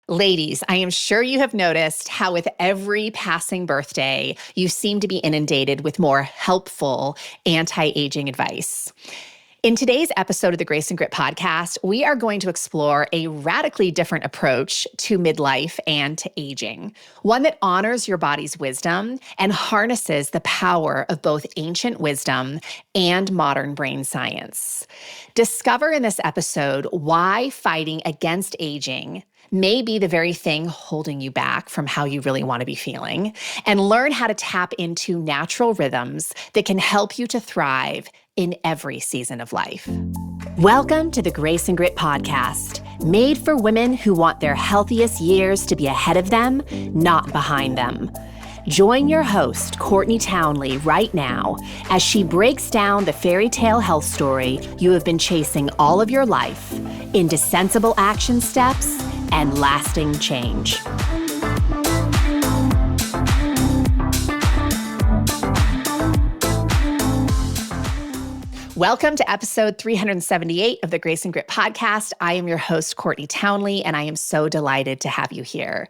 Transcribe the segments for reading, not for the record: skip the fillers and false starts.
Ladies, I am sure you have noticed how with every passing birthday, you seem to be inundated with more helpful anti-aging advice. In today's episode of the Grace and Grit podcast, we are going to explore a radically different approach to midlife and to aging, one that honors your body's wisdom and harnesses the power of both ancient wisdom and modern brain science. Discover in this episode why fighting against aging may be the very thing holding you back from how you really want to be feeling, and learn how to tap into natural rhythms that can help you to thrive in every season of life. Welcome to the Grace and Grit podcast, made for women who want their healthiest years to be ahead of them, not behind them. Join your host, Courtney Townley, right now as she breaks down the fairy tale health story you have been chasing all of your life into sensible action steps and lasting change. Welcome to episode 378 of the Grace and Grit podcast. I am your host, Courtney Townley, and I am so delighted to have you here.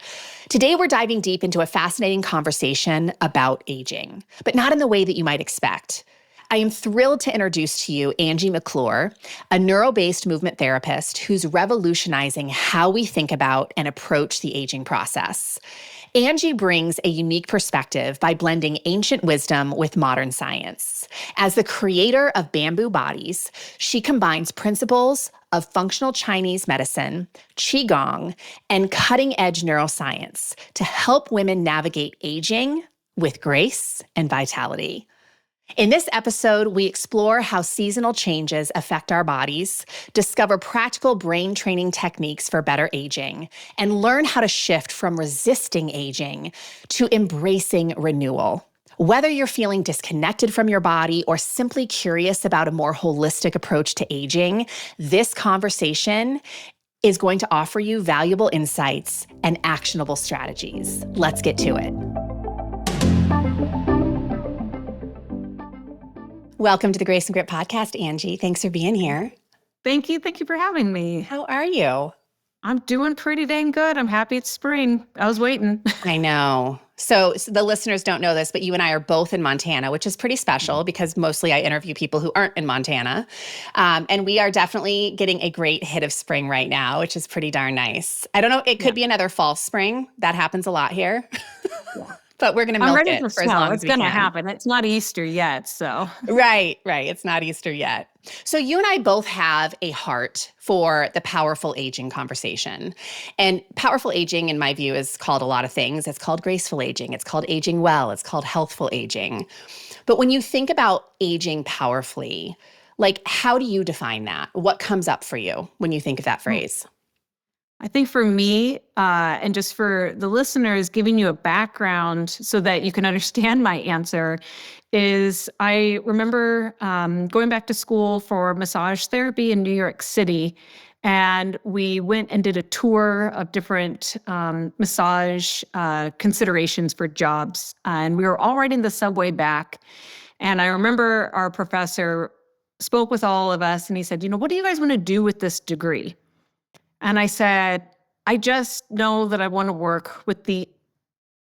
Today, we're diving deep into a fascinating conversation about aging, but not in the way that you might expect. I am thrilled to introduce to you Angi McClure, a neuro-based movement therapist who's revolutionizing how we think about and approach the aging process. Angi brings a unique perspective by blending ancient wisdom with modern science. As the creator of Bamboo Bodies, she combines principles of functional Chinese medicine, Qigong, and cutting-edge neuroscience to help women navigate aging with grace and vitality. In this episode, we explore how seasonal changes affect our bodies, discover practical brain training techniques for better aging, and learn how to shift from resisting aging to embracing renewal. Whether you're feeling disconnected from your body or simply curious about a more holistic approach to aging, this conversation is going to offer you valuable insights and actionable strategies. Let's get to it. Welcome to the Grace and Grit podcast, Angi. Thanks for being here. Thank you. Thank you for having me. How are you? I'm doing pretty dang good. I'm happy it's spring. I was waiting. I know. So the listeners don't know this, but you and I are both in Montana, which is pretty special because mostly I interview people who aren't in Montana. And we are definitely getting a great hit of spring right now, which is pretty darn nice. I don't know. It could be another fall spring. That happens a lot here. Yeah. But we're going to milk I'm ready it for as long as it's we going to can. happen. It's not Easter yet, so. Right. It's not Easter yet. So you and I both have a heart for the powerful aging conversation. And powerful aging, in my view, is called a lot of things. It's called graceful aging. It's called aging well. It's called healthful aging. But when you think about aging powerfully, like, how do you define that? What comes up for you when you think of that phrase? I think for me, and just for the listeners, giving you a background so that you can understand my answer is I remember going back to school for massage therapy in New York City. And we went and did a tour of different massage considerations for jobs. And we were all riding the subway back. And I remember our professor spoke with all of us and he said, what do you guys want to do with this degree? And I said, I just know that I want to work with the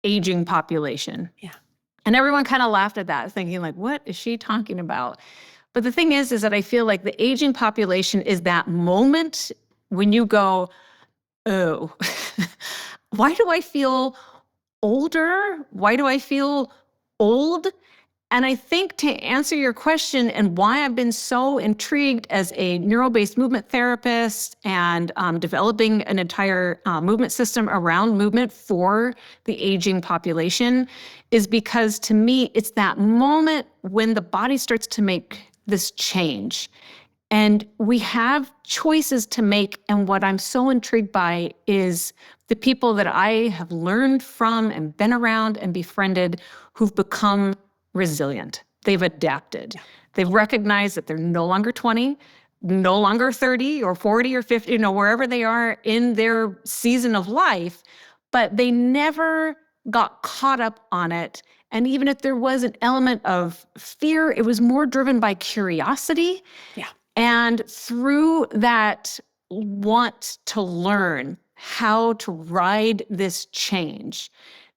aging population. Yeah. And everyone kind of laughed at that, thinking like, what is she talking about? But the thing is that I feel like the aging population is that moment when you go, oh, why do I feel older? Why do I feel old? And I think to answer your question and why I've been so intrigued as a neuro-based movement therapist and developing an entire movement system around movement for the aging population is because to me, it's that moment when the body starts to make this change. And we have choices to make. And what I'm so intrigued by is the people that I have learned from and been around and befriended who've become resilient. They've adapted. They've recognized that they're no longer 20, no longer 30 or 40 or 50, wherever they are in their season of life, but they never got caught up on it. And even if there was an element of fear, it was more driven by curiosity. Yeah. And through that want to learn, how to ride this change.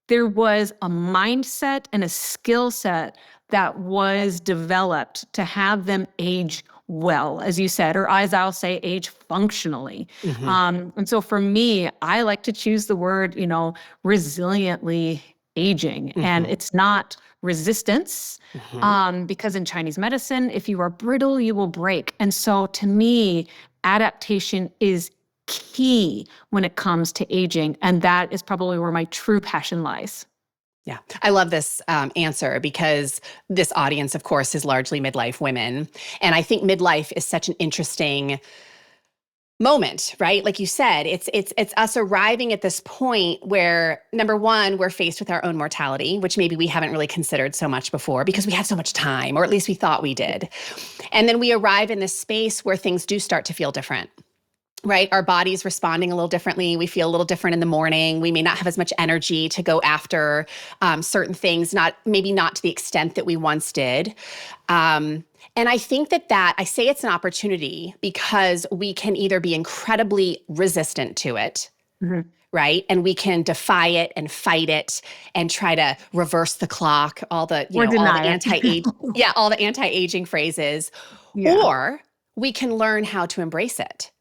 There was a mindset and a skill set that was developed to have them age well, as you said, or as I'll say, age functionally. And so for me, I like to choose the word, resiliently aging. And it's not resistance, because in Chinese medicine, if you are brittle, you will break. And so to me, adaptation is key when it comes to aging. And that is probably where my true passion lies. Yeah, I love this answer because this audience, of course, is largely midlife women. And I think midlife is such an interesting moment, right? Like you said, it's us arriving at this point where, number one, we're faced with our own mortality, which maybe we haven't really considered so much before because we had so much time, or at least we thought we did. And then we arrive in this space where things do start to feel different. Right? Our body's responding a little differently. We feel a little different in the morning. We may not have as much energy to go after certain things, maybe not to the extent that we once did. And I think that I say it's an opportunity because we can either be incredibly resistant to it, right? And we can defy it and fight it and try to reverse the clock, all the anti-aging phrases, or we can learn how to embrace it.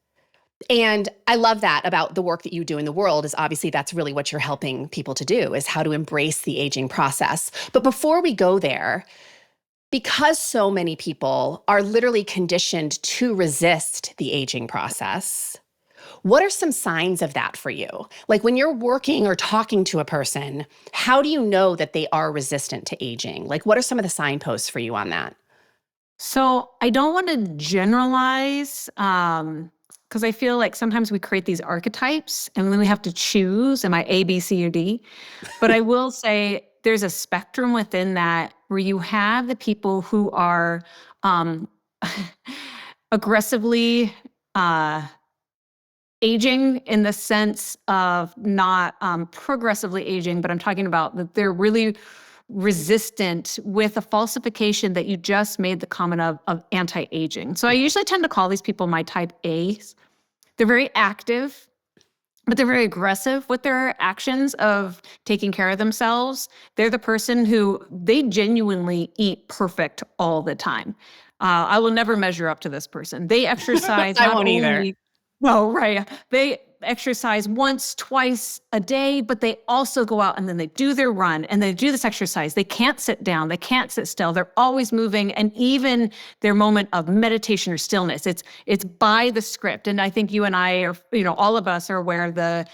And I love that about the work that you do in the world is obviously that's really what you're helping people to do is how to embrace the aging process. But before we go there, because so many people are literally conditioned to resist the aging process, what are some signs of that for you? Like when you're working or talking to a person, how do you know that they are resistant to aging? Like what are some of the signposts for you on that? So I don't want to generalize, because I feel like sometimes we create these archetypes and then we have to choose, am I A, B, C, or D? But I will say there's a spectrum within that where you have the people who are aggressively aging in the sense of not progressively aging, but I'm talking about that they're really resistant with a falsification that you just made the comment of anti-aging. So I usually tend to call these people my type A's. They're very active, but they're very aggressive with their actions of taking care of themselves. They're the person who they genuinely eat perfect all the time. I will never measure up to this person. They exercise. I won't either. Well, right. They exercise once, twice a day, but they also go out and then they do their run and they do this exercise. They can't sit down. They can't sit still. They're always moving. And even their moment of meditation or stillness, it's by the script. And I think you and I are, all of us are aware of the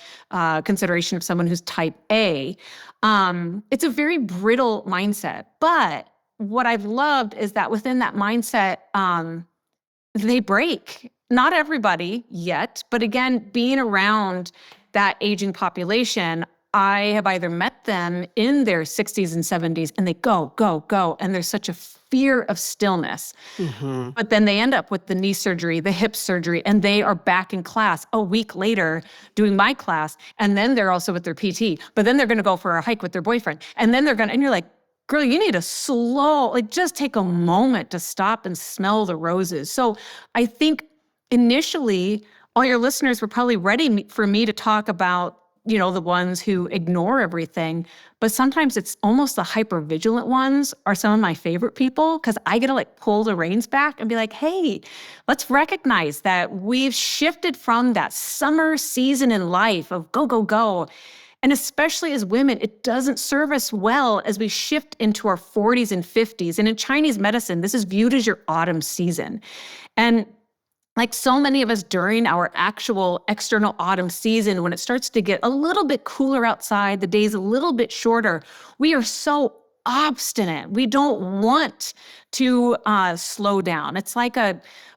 consideration of someone who's type A. It's a very brittle mindset. But what I've loved is that within that mindset, they break. Not everybody yet, but again, being around that aging population, I have either met them in their 60s and 70s and they go, go, go. And there's such a fear of stillness. But then they end up with the knee surgery, the hip surgery, and they are back in class a week later doing my class. And then they're also with their PT, but then they're going to go for a hike with their boyfriend. And then and you're like, girl, you need to just take a moment to stop and smell the roses. So I think initially, all your listeners were probably ready for me to talk about, the ones who ignore everything. But sometimes it's almost the hypervigilant ones are some of my favorite people because I get to pull the reins back and be like, hey, let's recognize that we've shifted from that summer season in life of go, go, go. And especially as women, it doesn't serve us well as we shift into our 40s and 50s. And in Chinese medicine, this is viewed as your autumn season. And like so many of us during our actual external autumn season, when it starts to get a little bit cooler outside, the days a little bit shorter, we are so obstinate. We don't want to slow down. It's like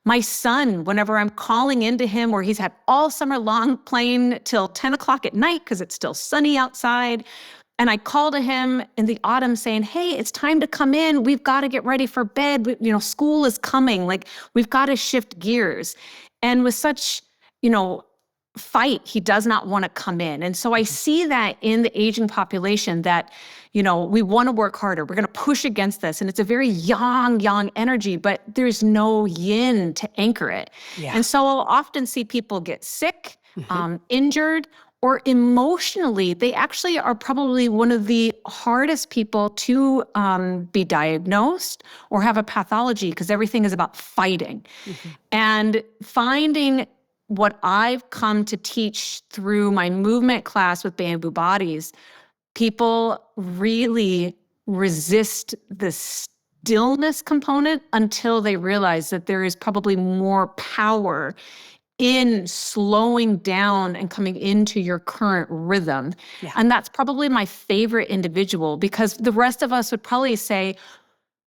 my son, whenever I'm calling into him where he's had all summer long playing till 10 o'clock at night because it's still sunny outside, and I call to him in the autumn saying, hey, it's time to come in. We've got to get ready for bed. School is coming. We've got to shift gears. And with such, fight, he does not want to come in. And so I see that in the aging population that, we want to work harder. We're going to push against this. And it's a very yang energy, but there's no yin to anchor it. Yeah. And so I'll often see people get sick, injured, or emotionally, they actually are probably one of the hardest people to be diagnosed or have a pathology, because everything is about fighting. Mm-hmm. And finding what I've come to teach through my movement class with Bamboo Bodies, people really resist the stillness component until they realize that there is probably more power in slowing down and coming into your current rhythm. Yeah. And that's probably my favorite individual, because the rest of us would probably say,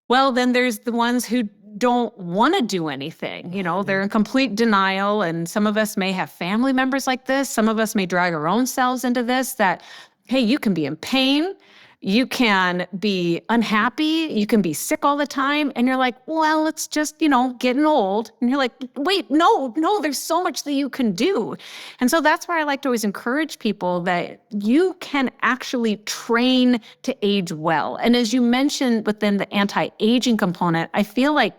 well, then there's the ones who don't want to do anything. They're in complete denial. And some of us may have family members like this. Some of us may drag our own selves into this, that, hey, you can be in pain. You can be unhappy. You can be sick all the time. And you're like, well, it's just, getting old. And you're like, wait, no, there's so much that you can do. And so that's why I like to always encourage people that you can actually train to age well. And as you mentioned within the anti-aging component, I feel like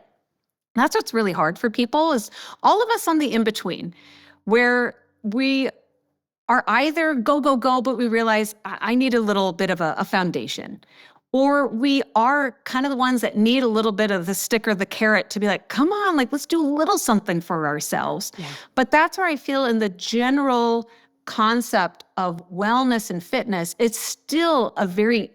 that's what's really hard for people, is all of us on the in-between, where we are either go, go, go, but we realize I need a little bit of a foundation. Or we are kind of the ones that need a little bit of the stick or the carrot to be like, come on, let's do a little something for ourselves. Yeah. But that's where I feel in the general concept of wellness and fitness, it's still a very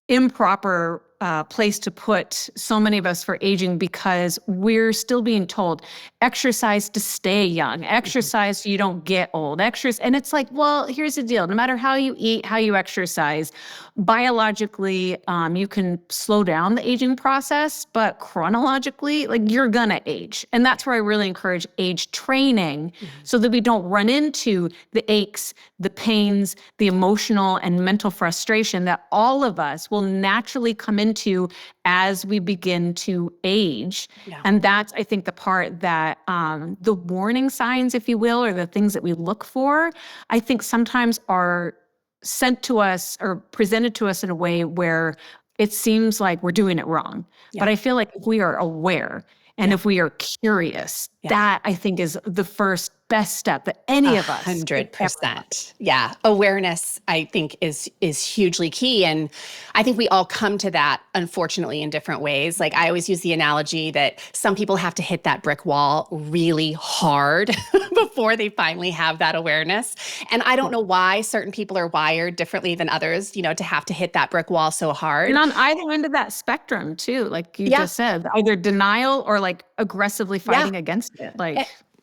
improper place to put so many of us for aging, because we're still being told exercise to stay young, exercise so you don't get old, exercise. And it's like, well, here's the deal. No matter how you eat, how you exercise, biologically, you can slow down the aging process, but chronologically, you're gonna age. And that's where I really encourage age training, so that we don't run into the aches, the pains, the emotional and mental frustration that all of us will naturally come into as we begin to age. Yeah. And that's, I think, the part that the warning signs, if you will, or the things that we look for, I think sometimes are sent to us or presented to us in a way where it seems like we're doing it wrong. Yeah. But I feel like if we are aware and if we are curious, that I think is the first best step that any of us. 100%. Yeah. Awareness, I think, is hugely key. And I think we all come to that, unfortunately, in different ways. I always use the analogy that some people have to hit that brick wall really hard before they finally have that awareness. And I don't know why certain people are wired differently than others, to have to hit that brick wall so hard. And on either end of that spectrum too, like you just said, either denial or aggressively fighting against it.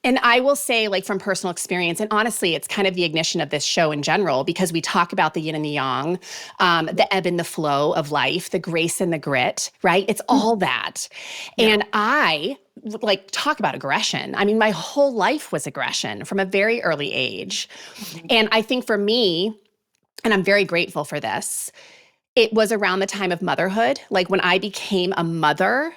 And I will say, from personal experience, and honestly, it's kind of the ignition of this show in general, because we talk about the yin and the yang, the ebb and the flow of life, the grace and the grit, right? It's all that. Yeah. And I talk about aggression. I mean, my whole life was aggression from a very early age. Mm-hmm. And I think for me, and I'm very grateful for this, it was around the time of motherhood. When I became a mother,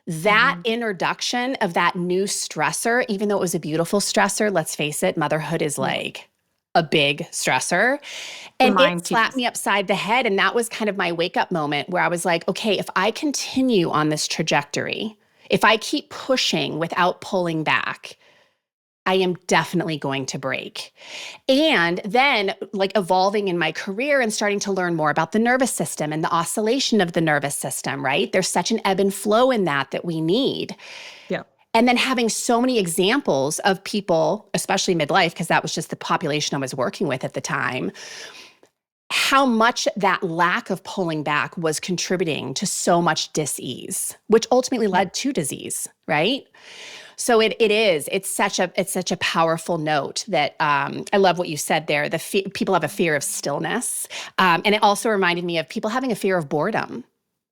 that introduction of that new stressor, even though it was a beautiful stressor, let's face it, motherhood is a big stressor. And it slapped me upside the head. And that was kind of my wake up moment, where I was like, okay, if I continue on this trajectory, if I keep pushing without pulling back, I am definitely going to break. And then evolving in my career and starting to learn more about the nervous system and the oscillation of the nervous system, right? There's such an ebb and flow in that we need. Yeah. And then having so many examples of people, especially midlife, because that was just the population I was working with at the time, how much that lack of pulling back was contributing to so much dis-ease, which ultimately led to disease, right? So it's such a powerful note that I love what you said there. People have a fear of stillness. And it also reminded me of people having a fear of boredom,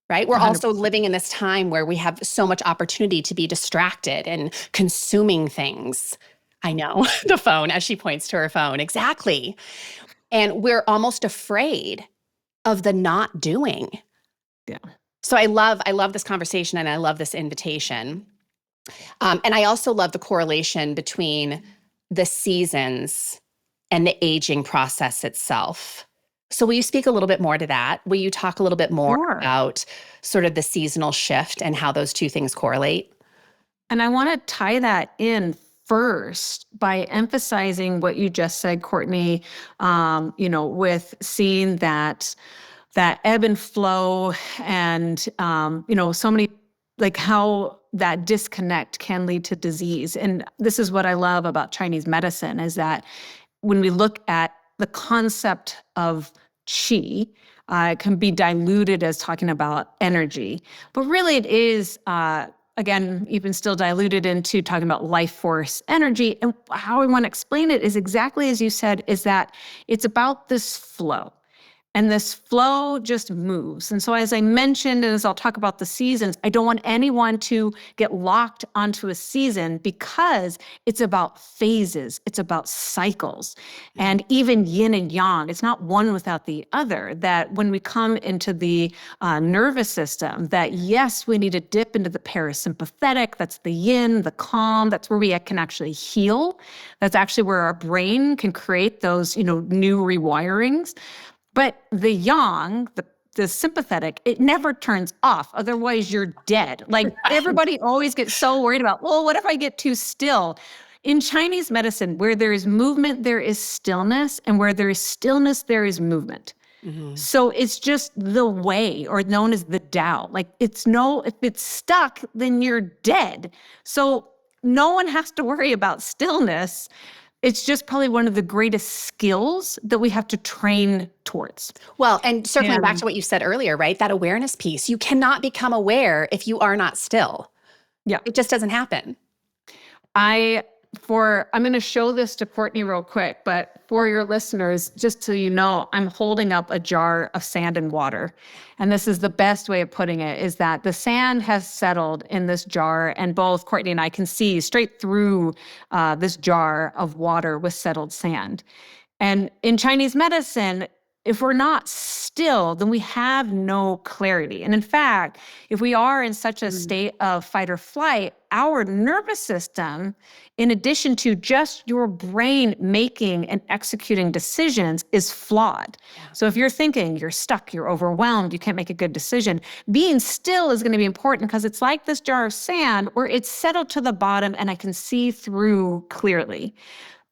right? We're 100%. Also living in this time where we have so much opportunity to be distracted and consuming things. I know, the phone, as she points to her phone. Exactly. And we're almost afraid of the not doing. Yeah. So I love this conversation, and I love this invitation. And I also love the correlation between the seasons and the aging process itself. So will you speak a little bit more to that? Will you talk a little bit more about sort of the seasonal shift and how those two things correlate? And I want to tie that in first by emphasizing what you just said, Courtney, with seeing that ebb and flow and, so many, like how that disconnect can lead to disease. And this is what I love about Chinese medicine is that when we look at the concept of qi, it can be diluted as talking about energy, but really it is, again, even still diluted into talking about life force energy. And how I want to explain it is exactly as you said, is that it's about this flow. And this flow just moves. And so as I mentioned, and as I'll talk about the seasons, I don't want anyone to get locked onto a season because it's about phases. It's about cycles. And even yin and yang, it's not one without the other. That when we come into the nervous system, that yes, we need to dip into the parasympathetic. That's the yin, the calm. That's where we can actually heal. That's actually where our brain can create those, new rewirings. But the yang, the sympathetic, it never turns off. Otherwise, you're dead. Like everybody always gets so worried about, well, what if I get too still? In Chinese medicine, where there is movement, there is stillness. And where there is stillness, there is movement. Mm-hmm. So it's just the way, or known as the Tao. Like if it's stuck, then you're dead. So no one has to worry about stillness. It's just probably one of the greatest skills that we have to train towards. Well, and circling back to what you said earlier, right? That awareness piece, you cannot become aware if you are not still. Yeah. It just doesn't happen. I'm going to show this to Courtney real quick, but for your listeners, just so you know, I'm holding up a jar of sand and water. And this is the best way of putting it, is that the sand has settled in this jar, and both Courtney and I can see straight through this jar of water with settled sand. And in Chinese medicine, if we're not still, then we have no clarity. And in fact, if we are in such a state of fight or flight, our nervous system, in addition to just your brain making and executing decisions, is flawed. Yeah. So if you're thinking you're stuck, you're overwhelmed, you can't make a good decision, being still is going to be important because it's like this jar of sand where it's settled to the bottom and I can see through clearly.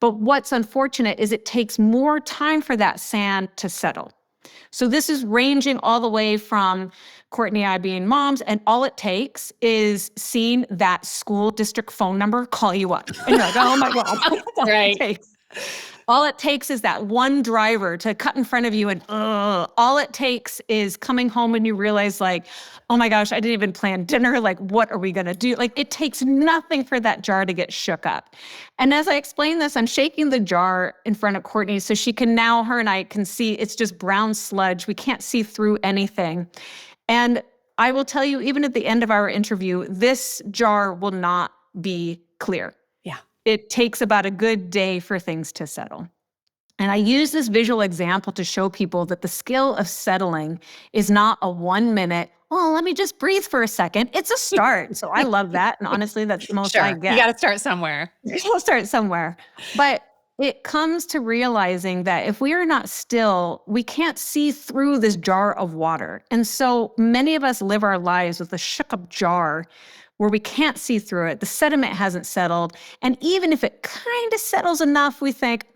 But what's unfortunate is it takes more time for that sand to settle. So this is ranging all the way from Courtney and I being moms, and all it takes is seeing that school district phone number call you up. And you're like, oh my God. Right. All it takes is that one driver to cut in front of you, and all it takes is coming home and you realize like, oh my gosh, I didn't even plan dinner. Like, what are we going to do? Like, it takes nothing for that jar to get shook up. And as I explain this, I'm shaking the jar in front of Courtney so her and I can see it's just brown sludge. We can't see through anything. And I will tell you, even at the end of our interview, this jar will not be clear. Yeah. It takes about a good day for things to settle. And I use this visual example to show people that the skill of settling is not a 1 minute, well, let me just breathe for a second. It's a start. So I love that. And honestly, that's the most I get. You got to start somewhere. You'll start somewhere. But it comes to realizing that if we are not still, we can't see through this jar of water. And so many of us live our lives with a shook up jar where we can't see through it. The sediment hasn't settled. And even if it kind of settles enough, we think,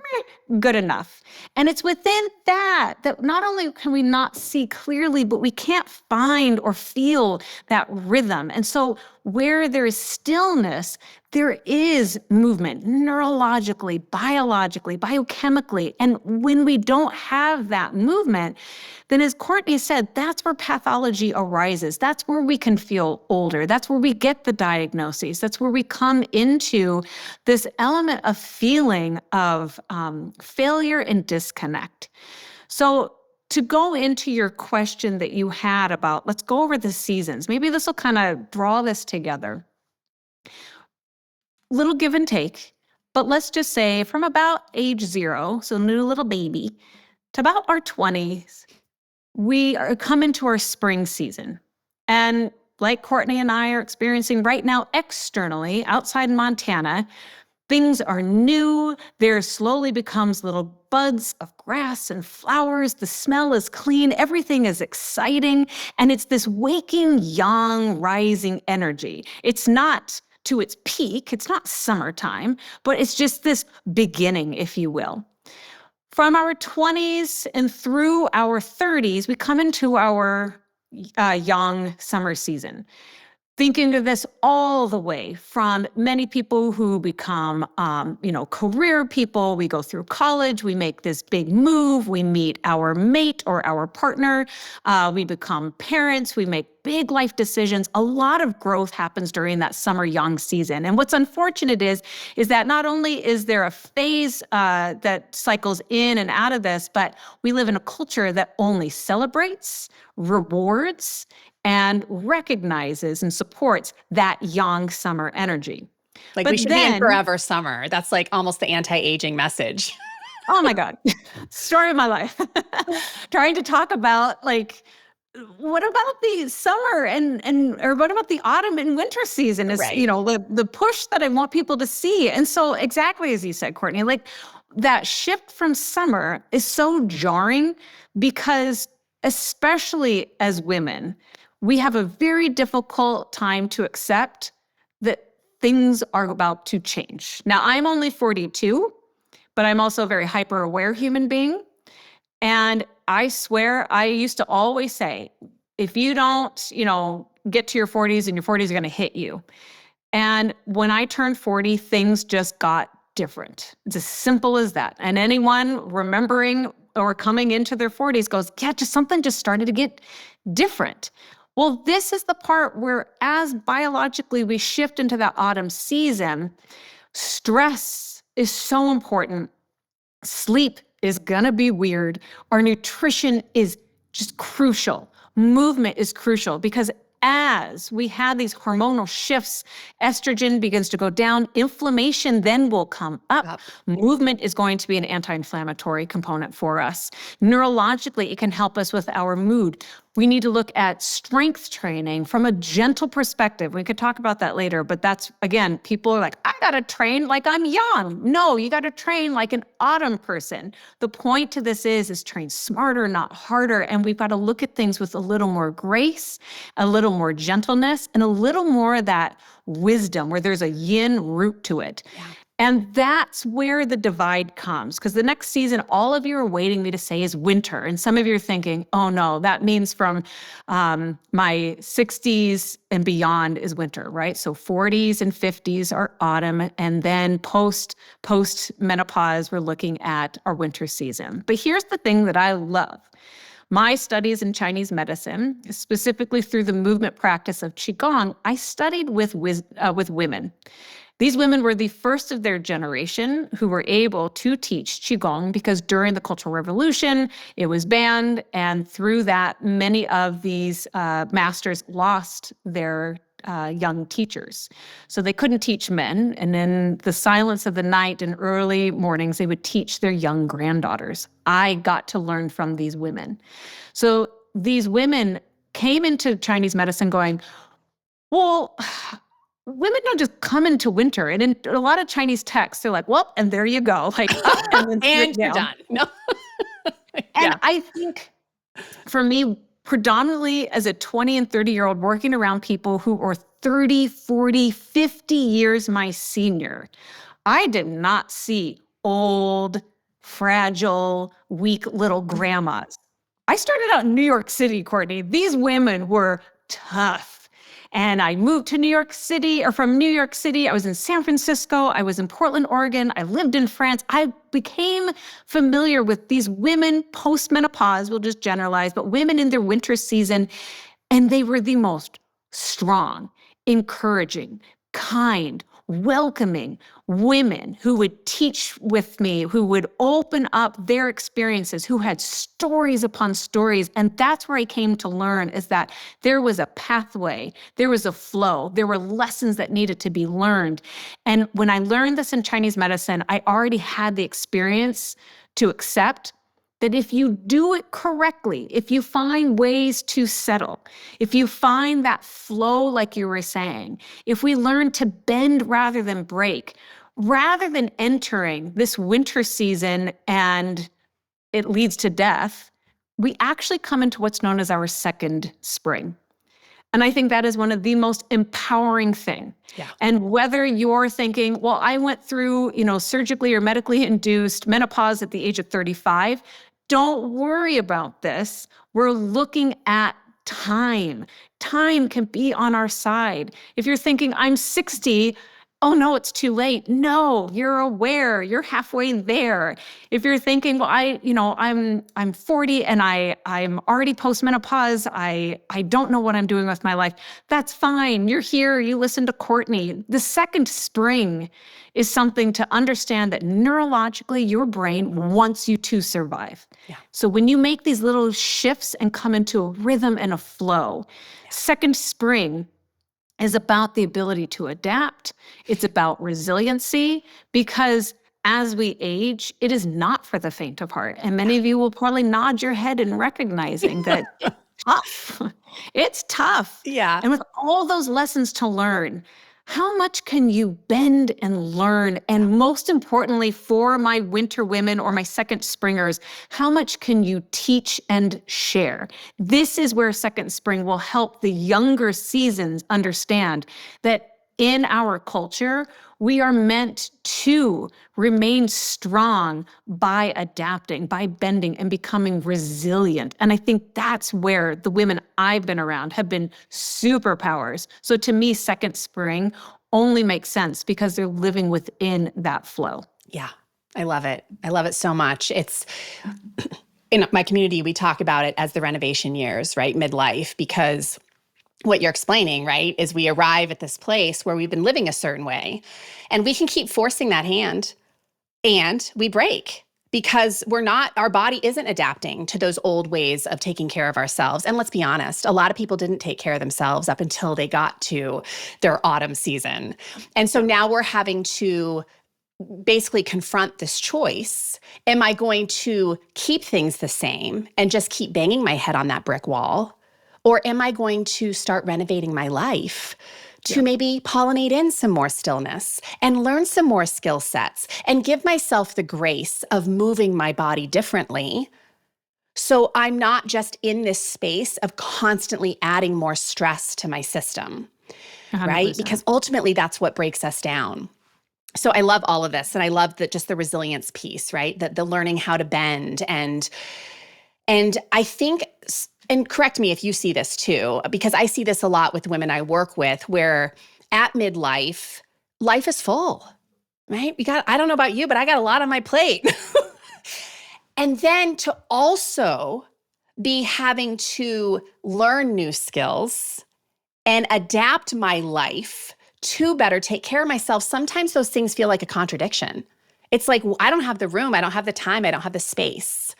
good enough. And it's within that not only can we not see clearly, but we can't find or feel that rhythm. And so where there is stillness, there is movement neurologically, biologically, biochemically. And when we don't have that movement, then as Courtney said, that's where pathology arises. That's where we can feel older. That's where we get the diagnoses. That's where we come into this element of feeling of failure and disconnect. So to go into your question that you had about, let's go over the seasons. Maybe this will kind of draw this together. Little give and take, but let's just say from about age 0, so new little baby, to about our 20s, we come into our spring season. And like Courtney and I are experiencing right now externally outside Montana, things are new. There slowly becomes little buds of grass and flowers. The smell is clean. Everything is exciting. And it's this waking, young, rising energy. It's not to its peak. It's not summertime, but it's just this beginning, if you will. From our 20s and through our 30s, we come into our young summer season. Thinking of this all the way from many people who become, career people. We go through college, we make this big move, we meet our mate or our partner, we become parents, we make big life decisions. A lot of growth happens during that summer young season. And what's unfortunate is that not only is there a phase that cycles in and out of this, but we live in a culture that only celebrates, rewards, and recognizes and supports that young summer energy. Like, but we should be in forever summer. That's like almost the anti-aging message. Oh my God. Story of my life. Trying to talk about like, what about the summer or what about the autumn and winter season is, Right. The push that I want people to see. And so exactly as you said, Courtney, like that shift from summer is so jarring because especially as women, we have a very difficult time to accept that things are about to change. Now, I'm only 42, but I'm also a very hyper-aware human being. And I swear, I used to always say, if you don't, get to your 40s and your 40s are going to hit you. And when I turned 40, things just got different. It's as simple as that. And anyone remembering or coming into their 40s goes, yeah, something just started to get different. Well, this is the part where as biologically we shift into that autumn season, stress is so important. Sleep is gonna be weird. Our nutrition is just crucial. Movement is crucial because as we have these hormonal shifts, estrogen begins to go down, inflammation then will come up. Yep. Movement is going to be an anti-inflammatory component for us. Neurologically, it can help us with our mood. We need to look at strength training from a gentle perspective. We could talk about that later, but that's, again, people are like, I gotta train like I'm young. No, you gotta train like an autumn person. The point to this is train smarter, not harder. And we've got to look at things with a little more grace, a little more gentleness, and a little more of that wisdom where there's a yin root to it. Yeah. And that's where the divide comes. Because the next season, all of you are waiting me to say is winter. And some of you are thinking, oh no, that means from my 60s and beyond is winter, right? So 40s and 50s are autumn. And then post menopause, we're looking at our winter season. But here's the thing that I love. My studies in Chinese medicine, specifically through the movement practice of Qigong, I studied with women. These women were the first of their generation who were able to teach Qigong because during the Cultural Revolution, it was banned. And through that, many of these masters lost their young teachers. So they couldn't teach men. And in the silence of the night and early mornings, they would teach their young granddaughters. I got to learn from these women. So these women came into Chinese medicine going, well, women don't just come into winter. And in a lot of Chinese texts, they're like, well, and there you go. Like, up and then And you're done. No. And I think for me, predominantly as a 20 and 30-year-old working around people who are 30, 40, 50 years my senior, I did not see old, fragile, weak little grandmas. I started out in New York City, Courtney. These women were tough. And I moved to New York City, or from New York City. I was in San Francisco. I was in Portland, Oregon. I lived in France. I became familiar with these women post-menopause, we'll just generalize, but women in their winter season. And they were the most strong, encouraging, kind, welcoming women who would teach with me, who would open up their experiences, who had stories upon stories. And that's where I came to learn is that there was a pathway, there was a flow, there were lessons that needed to be learned. And when I learned this in Chinese medicine, I already had the experience to accept that if you do it correctly, if you find ways to settle, if you find that flow, like you were saying, if we learn to bend rather than break, rather than entering this winter season and it leads to death, we actually come into what's known as our second spring. And I think that is one of the most empowering thing. Yeah. And whether you're thinking, well, I went through, surgically or medically induced menopause at the age of 35, don't worry about this. We're looking at time. Time can be on our side. If you're thinking, I'm 60, oh no, it's too late. No, you're aware. You're halfway there. If you're thinking, well, I'm 40 and I'm already postmenopause. I don't know what I'm doing with my life. That's fine. You're here. You listen to Courtney. The second spring is something to understand that neurologically your brain wants you to survive. Yeah. So when you make these little shifts and come into a rhythm and a flow, second spring is about the ability to adapt. It's about resiliency, because as we age, it is not for the faint of heart. And many of you will probably nod your head in recognizing that it's tough. It's tough. Yeah. And with all those lessons to learn, how much can you bend and learn? And most importantly, for my winter women or my second springers, how much can you teach and share? This is where second spring will help the younger seasons understand that in our culture, we are meant to remain strong by adapting, by bending, and becoming resilient. And I think that's where the women I've been around have been superpowers. So to me, second spring only makes sense because they're living within that flow. Yeah, I love it. I love it so much. It's in my community, we talk about it as the renovation years, right? Midlife, because what you're explaining, right, is we arrive at this place where we've been living a certain way and we can keep forcing that hand and we break because our body isn't adapting to those old ways of taking care of ourselves. And let's be honest, a lot of people didn't take care of themselves up until they got to their autumn season. And so now we're having to basically confront this choice. Am I going to keep things the same and just keep banging my head on that brick wall? Or am I going to start renovating my life to maybe pollinate in some more stillness and learn some more skill sets and give myself the grace of moving my body differently so I'm not just in this space of constantly adding more stress to my system, 100%. right? Because ultimately that's what breaks us down. So I love all of this. And I love just the resilience piece, right? The learning how to bend and I think, and correct me if you see this too, because I see this a lot with women I work with, where at midlife, life is full, right? I don't know about you, but I got a lot on my plate. And then to also be having to learn new skills and adapt my life to better take care of myself, sometimes those things feel like a contradiction. It's like, I don't have the room, I don't have the time, I don't have the space.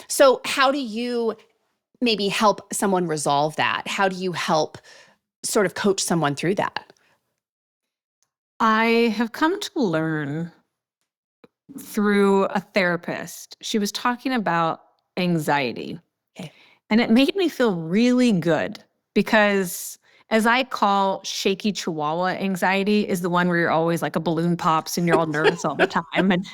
So how do you maybe help someone resolve that? How do you help sort of coach someone through that? I have come to learn through a therapist. She was talking about anxiety. Okay. And it made me feel really good because, as I call shaky chihuahua anxiety, is the one where you're always like a balloon pops and you're all nervous all the time. And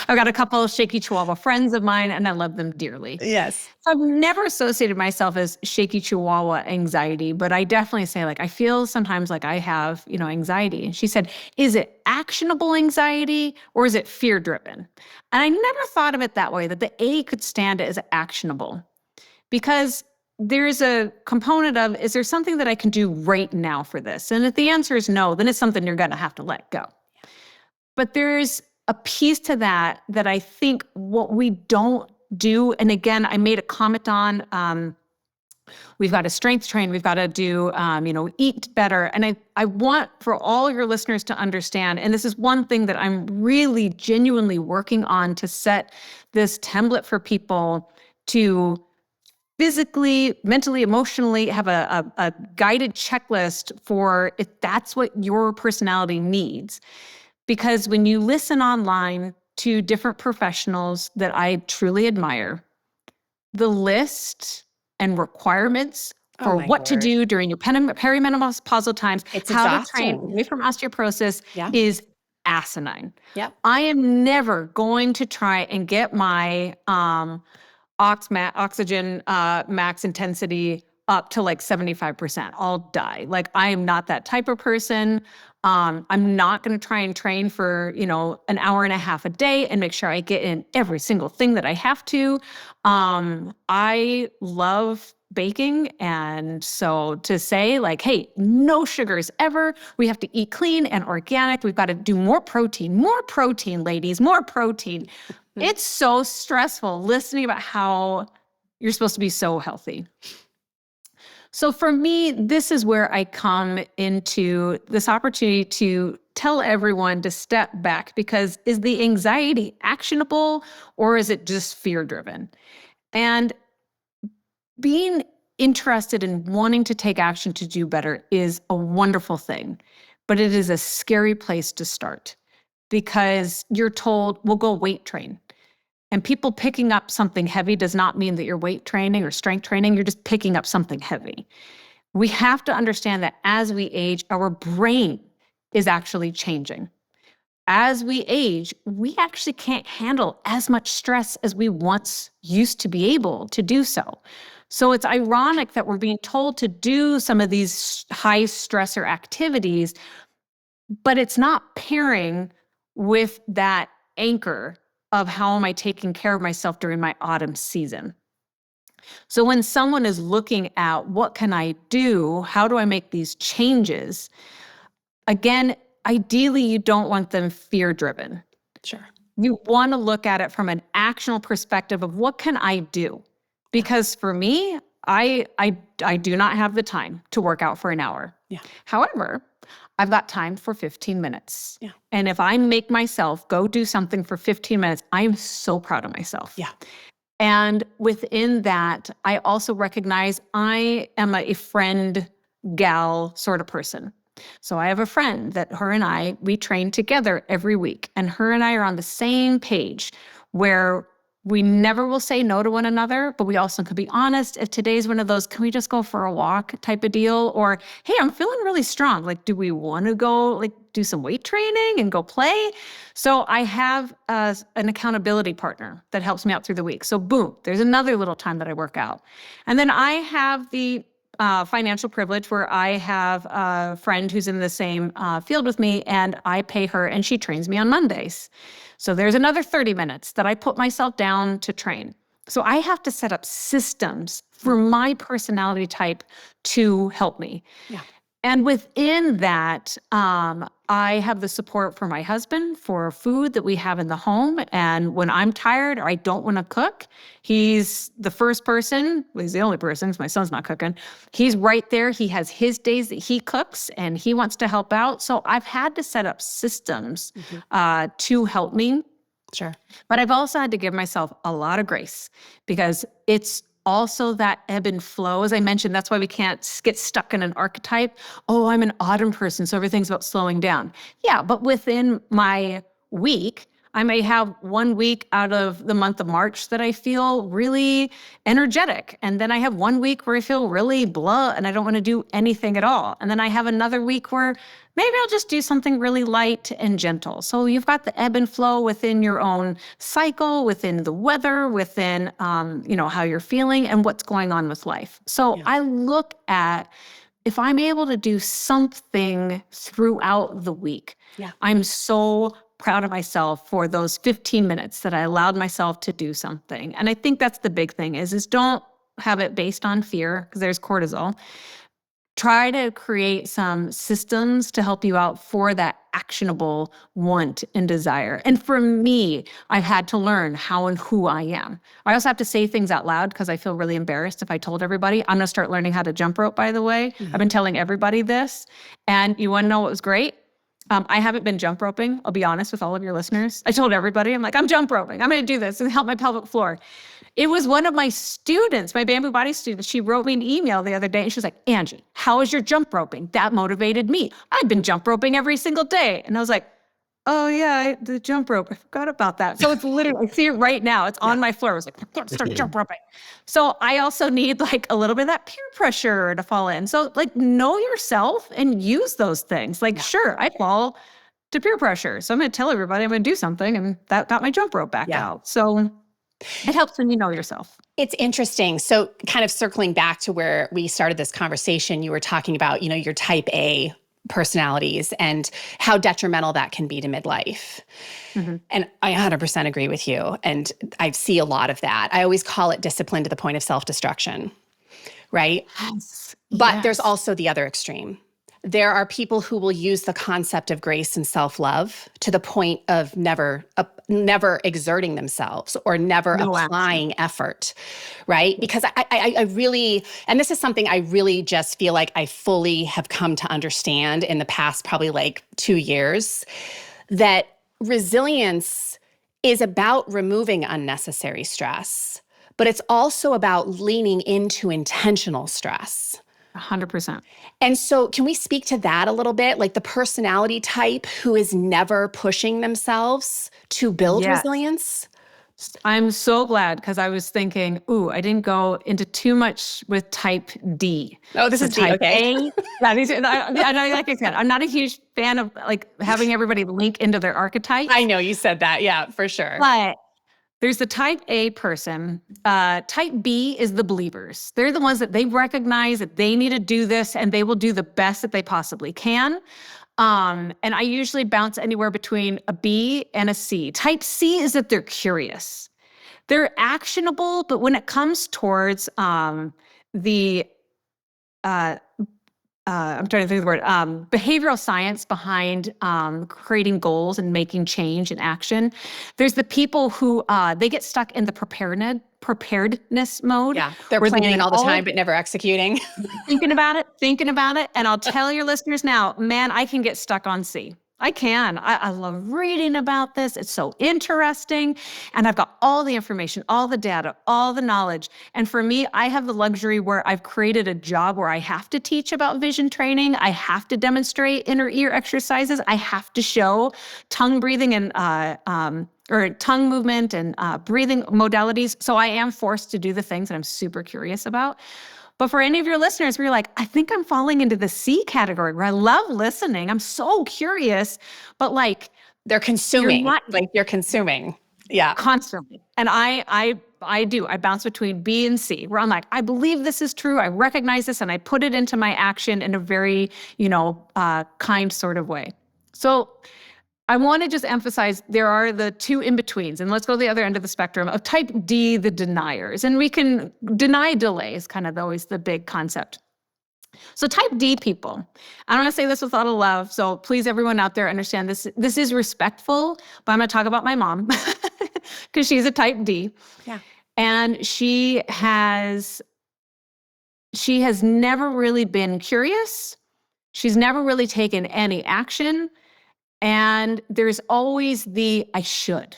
I've got a couple of shaky chihuahua friends of mine and I love them dearly. Yes. So I've never associated myself as shaky chihuahua anxiety, but I definitely say I feel sometimes like I have, anxiety. And she said, is it actionable anxiety or is it fear driven? And I never thought of it that way, that the A could stand as actionable, because there's a component of, is there something that I can do right now for this? And if the answer is no, then it's something you're going to have to let go. But there's a piece to that I think what we don't do, and again, I made a comment on, we've got to strength train, we've got to do, eat better. And I want for all your listeners to understand, and this is one thing that I'm really genuinely working on to set this template for people to physically, mentally, emotionally have a guided checklist for if that's what your personality needs. Because when you listen online to different professionals that I truly admire, the list and requirements for what to do during your perimenopausal times, It's how exhausting. to train away from osteoporosis is asinine. Yep. I am never going to try and get my oxygen max intensity up to like 75%. I'll die. Like I am not that type of person. I'm not going to try and train for, an hour and a half a day and make sure I get in every single thing that I have to. I love baking. And so to say like, hey, no sugars ever. We have to eat clean and organic. We've got to do more protein, ladies, more protein. It's so stressful listening about how you're supposed to be so healthy. So for me, this is where I come into this opportunity to tell everyone to step back, because is the anxiety actionable or is it just fear-driven? And being interested in wanting to take action to do better is a wonderful thing, but it is a scary place to start because you're told, we'll go weight train. And people picking up something heavy does not mean that you're weight training or strength training. You're just picking up something heavy. We have to understand that as we age, our brain is actually changing. As we age, we actually can't handle as much stress as we once used to be able to do so. So it's ironic that we're being told to do some of these high stressor activities, but it's not pairing with that anchor of how am I taking care of myself during my autumn season. So when someone is looking at what can I do, how do I make these changes? Again, ideally, you don't want them fear-driven. Sure. You want to look at it from an actionable perspective of what can I do? Because for me, I do not have the time to work out for an hour. Yeah. However, I've got time for 15 minutes. Yeah. And if I make myself go do something for 15 minutes, I'm so proud of myself. Yeah. And within that, I also recognize I am a friend gal sort of person. So I have a friend that her and we train together every week. And her and I are on the same page where we never will say no to one another, but we also can be honest. If today's one of those, can we just go for a walk type of deal? Or, hey, I'm feeling really strong. Like, do we want to go do some weight training and go play? So I have an accountability partner that helps me out through the week. So boom, there's another little time that I work out. And then I have the financial privilege where I have a friend who's in the same field with me, and I pay her and she trains me on Mondays. So there's another 30 minutes that I put myself down to train. So I have to set up systems for my personality type to help me. Yeah. And within that, I have the support for my husband for food that we have in the home. And when I'm tired or I don't want to cook, he's the first person, well, he's the only person because my son's not cooking. He's right there. He has his days that he cooks and he wants to help out. So I've had to set up systems to help me. Sure. But I've also had to give myself a lot of grace because it's also that ebb and flow. As I mentioned, that's why we can't get stuck in an archetype. Oh, I'm an autumn person, so everything's about slowing down. Yeah, but within my week, I may have 1 week out of the month of March that I feel really energetic. And then I have 1 week where I feel really blah and I don't want to do anything at all. And then I have another week where maybe I'll just do something really light and gentle. So you've got the ebb and flow within your own cycle, within the weather, within how you're feeling and what's going on with life. So I look at if I'm able to do something throughout the week, I'm so proud of myself for those 15 minutes that I allowed myself to do something. And I think that's the big thing is don't have it based on fear because there's cortisol. Try to create some systems to help you out for that actionable want and desire. And for me, I've had to learn how and who I am. I also have to say things out loud because I feel really embarrassed if I told everybody. I'm going to start learning how to jump rope, by the way. I've been telling everybody this. And you want to know what was great? I haven't been jump roping. I'll be honest with all of your listeners. I told everybody, I'm like, I'm jump roping. I'm going to do this and help my pelvic floor. It was one of my students, my bamboo body student. She wrote me an email the other day and she was like, Angie, how is your jump roping? That motivated me. I've been jump roping every single day. And I was like, oh yeah, the jump rope. I forgot about that. So it's literally, I see it right now. It's on my floor. I was like, let's start jump roping. So I also need a little bit of that peer pressure to fall in. So know yourself and use those things. Sure, I fall to peer pressure. So I'm going to tell everybody I'm going to do something and that got my jump rope back out. So It helps when you know yourself. It's interesting. So kind of circling back to where we started this conversation, you were talking about, your type A personalities and how detrimental that can be to midlife. Mm-hmm. And I 100% agree with you. And I see a lot of that. I always call it discipline to the point of self-destruction, right? Yes. But there's Yes. also the other extreme. There are people who will use the concept of grace and self-love to the point of never exerting themselves or never No action. applying effort, right? Because I really, and this is something I really just feel like I fully have come to understand in the past probably like 2 years, that resilience is about removing unnecessary stress, but it's also about leaning into intentional stress. 100%. And so, can we speak to that a little bit? Like the personality type who is never pushing themselves to build Yes. resilience? I'm so glad because I was thinking, I didn't go into too much with type D. Oh, this So is D. type Okay. A. Like I said, I'm not a huge fan of like having everybody link into their archetypes. I know you said that. Yeah, for sure. But there's the type A person. Type B is the believers. They're the ones that they recognize that they need to do this and they will do the best that they possibly can. And I usually bounce anywhere between a B and a C. Type C is that they're curious. They're actionable, but when it comes towards the I'm trying to think of the word, behavioral science behind creating goals and making change and action. There's the people who they get stuck in the preparedness mode. Yeah, they're planning all the time, but never executing. thinking about it. And I'll tell your listeners now, man, I can get stuck on C. I can. I love reading about this. It's so interesting. And I've got all the information, all the data, all the knowledge. And for me, I have the luxury where I've created a job where I have to teach about vision training. I have to demonstrate inner ear exercises. I have to show tongue breathing and or tongue movement and breathing modalities. So I am forced to do the things that I'm super curious about. But for any of your listeners where you're like, I think I'm falling into the C category where I love listening. I'm so curious, but like they're consuming, you're consuming. Yeah. Constantly. And I do. I bounce between B and C where I'm like, I believe this is true. I recognize this and I put it into my action in a very, kind sort of way. So I want to just emphasize there are the two in-betweens, and let's go to the other end of the spectrum of type D, the deniers. And we can deny delay is kind of always the big concept. So type D people, I don't want to say this with a lot of love, so please everyone out there understand this is respectful, but I'm going to talk about my mom because she's a type D. Yeah. And she has never really been curious. She's never really taken any action. And there's always the, I should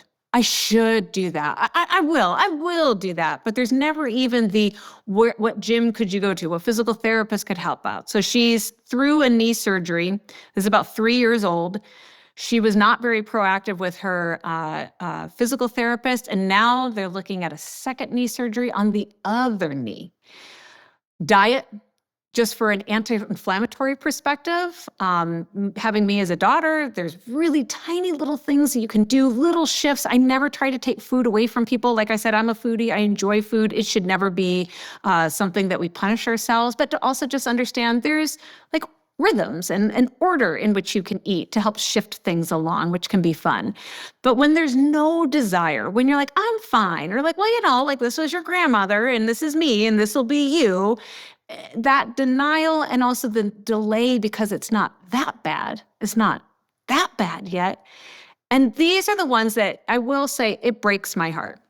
do that. I will do that. But there's never even the, what gym could you go to? What physical therapist could help out? So she's through a knee surgery, is about 3 years old. She was not very proactive with her physical therapist. And now they're looking at a second knee surgery on the other knee. Diet. Just for an anti-inflammatory perspective, having me as a daughter, there's really tiny little things that you can do, little shifts. I never try to take food away from people. Like I said, I'm a foodie. I enjoy food. It should never be something that we punish ourselves, but to also just understand there's like rhythms and an order in which you can eat to help shift things along, which can be fun. But when there's no desire, when you're like, I'm fine, or like, well, like this was your grandmother and this is me and this will be you, that denial and also the delay because it's not that bad. It's not that bad yet. And these are the ones that I will say it breaks my heart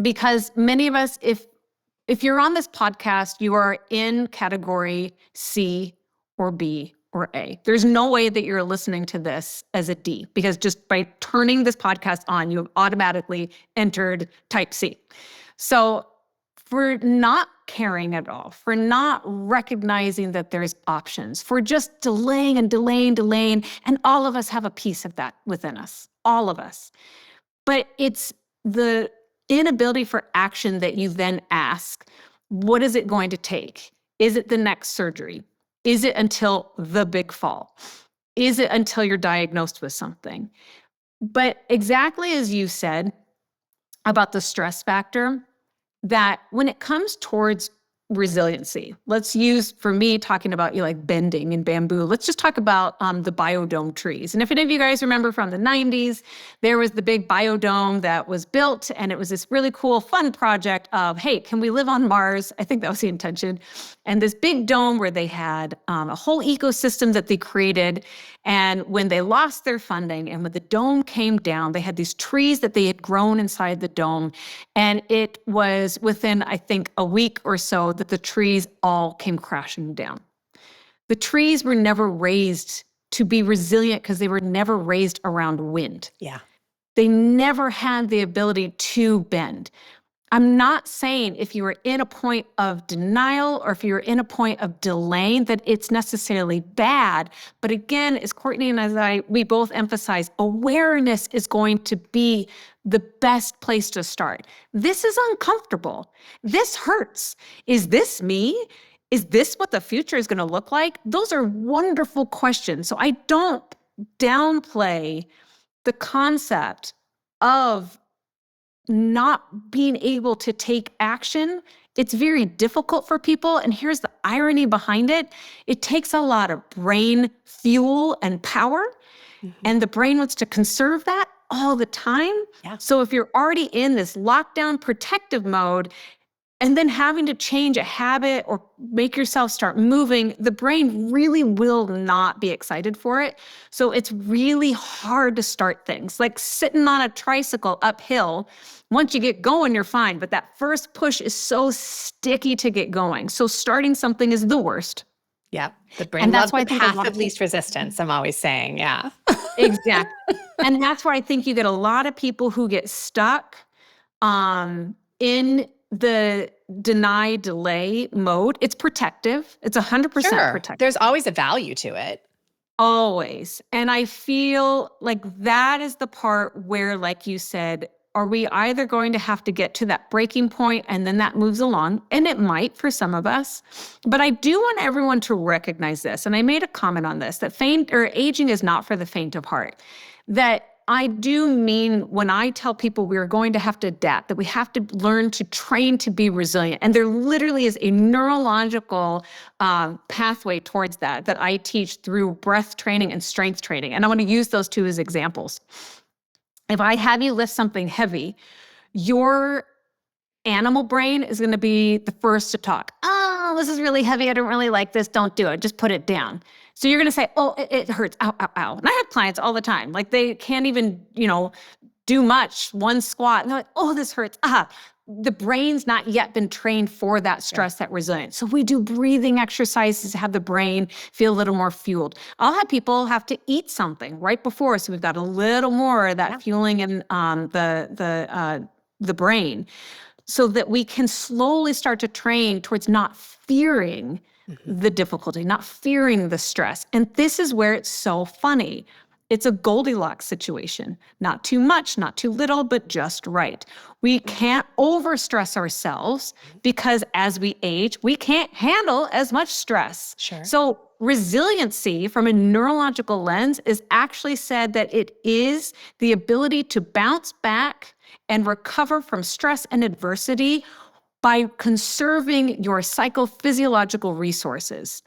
because many of us, if you're on this podcast, you are in category C or B or A. There's no way that you're listening to this as a D because just by turning this podcast on, you have automatically entered type C. So for not caring at all, for not recognizing that there's options, for just delaying and delaying, and all of us have a piece of that within us, all of us. But it's the inability for action that you then ask, what is it going to take? Is it the next surgery? Is it until the big fall? Is it until you're diagnosed with something? But exactly as you said, about the stress factor, that when it comes towards resiliency, let's use, for me, talking about like bending and bamboo, let's just talk about the biodome trees. And if any of you guys remember from the 90s, there was the big biodome that was built, and it was this really cool, fun project of, hey, can we live on Mars? I think that was the intention. And this big dome where they had a whole ecosystem that they created. And when they lost their funding and when the dome came down, they had these trees that they had grown inside the dome. And it was within, I think, a week or so that the trees all came crashing down. The trees were never raised to be resilient because they were never raised around wind. Yeah. They never had the ability to bend. I'm not saying if you are in a point of denial or if you're in a point of delaying that it's necessarily bad. But again, as Courtney and we both emphasize, awareness is going to be the best place to start. This is uncomfortable. This hurts. Is this me? Is this what the future is going to look like? Those are wonderful questions. So I don't downplay the concept of not being able to take action. It's very difficult for people. And here's the irony behind it. It takes a lot of brain fuel and power. And the brain wants to conserve that all the time. Yeah. So if you're already in this lockdown protective mode, and then having to change a habit or make yourself start moving, the brain really will not be excited for it. So it's really hard to start things. Like sitting on a tricycle uphill, once you get going, you're fine. But that first push is so sticky to get going. So starting something is the worst. Yeah. The brain And loves that's why I the think path of least resistance, I'm always saying. Yeah. Exactly. And that's where I think you get a lot of people who get stuck in the deny delay mode. It's protective. It's 100% protective. There's always a value to it. Always. And I feel like that is the part where, like you said, are we either going to have to get to that breaking point and then that moves along? And it might for some of us. But I do want everyone to recognize this. And I made a comment on this, that aging is not for the faint of heart. That I do mean when I tell people we're going to have to adapt, that we have to learn to train to be resilient. And there literally is a neurological pathway towards that I teach through breath training and strength training. And I want to use those two as examples. If I have you lift something heavy, your animal brain is going to be the first to talk. Oh, this is really heavy. I don't really like this. Don't do it. Just put it down. So you're going to say, oh, it hurts. Ow, ow, ow. And I have clients all the time. Like they can't even, do much, one squat. And they're like, oh, this hurts. The brain's not yet been trained for that stress, that resilience. So we do breathing exercises to have the brain feel a little more fueled. I'll have people have to eat something right before, so we've got a little more of that fueling in the brain, so that we can slowly start to train towards not fearing the difficulty, not fearing the stress. And this is where it's so funny. It's a Goldilocks situation. Not too much, not too little, but just right. We can't overstress ourselves because as we age, we can't handle as much stress. Sure. So resiliency from a neurological lens is actually said that it is the ability to bounce back and recover from stress and adversity by conserving your psychophysiological resources.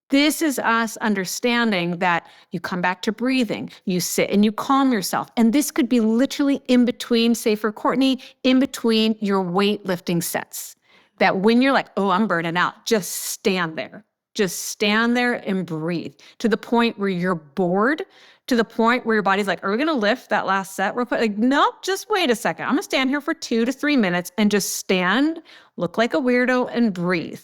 This is us understanding that you come back to breathing, you sit and you calm yourself. And this could be literally in between, say for Courtney, in between your weightlifting sets. That when you're like, oh, I'm burning out, just stand there. Just stand there and breathe to the point where you're bored, to the point where your body's like, are we going to lift that last set real quick? Like, nope, just wait a second. I'm going to stand here for 2 to 3 minutes and just stand, look like a weirdo and breathe.